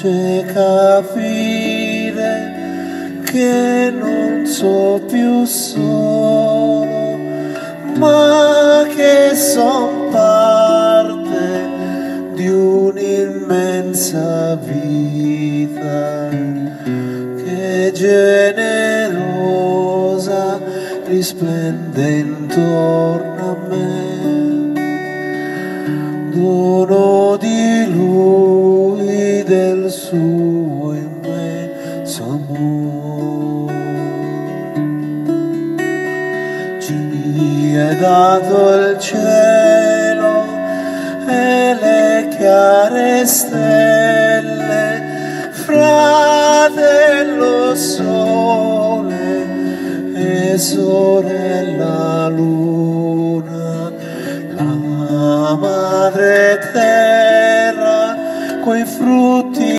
cieca fide che non so più solo, ma che son parte di un'immensa vita che generosa risplende intorno a me, dono di Lui, del suo immenso amore. Ci è dato il cielo e le chiare stelle, fratello sole e sorella luna, la madre terra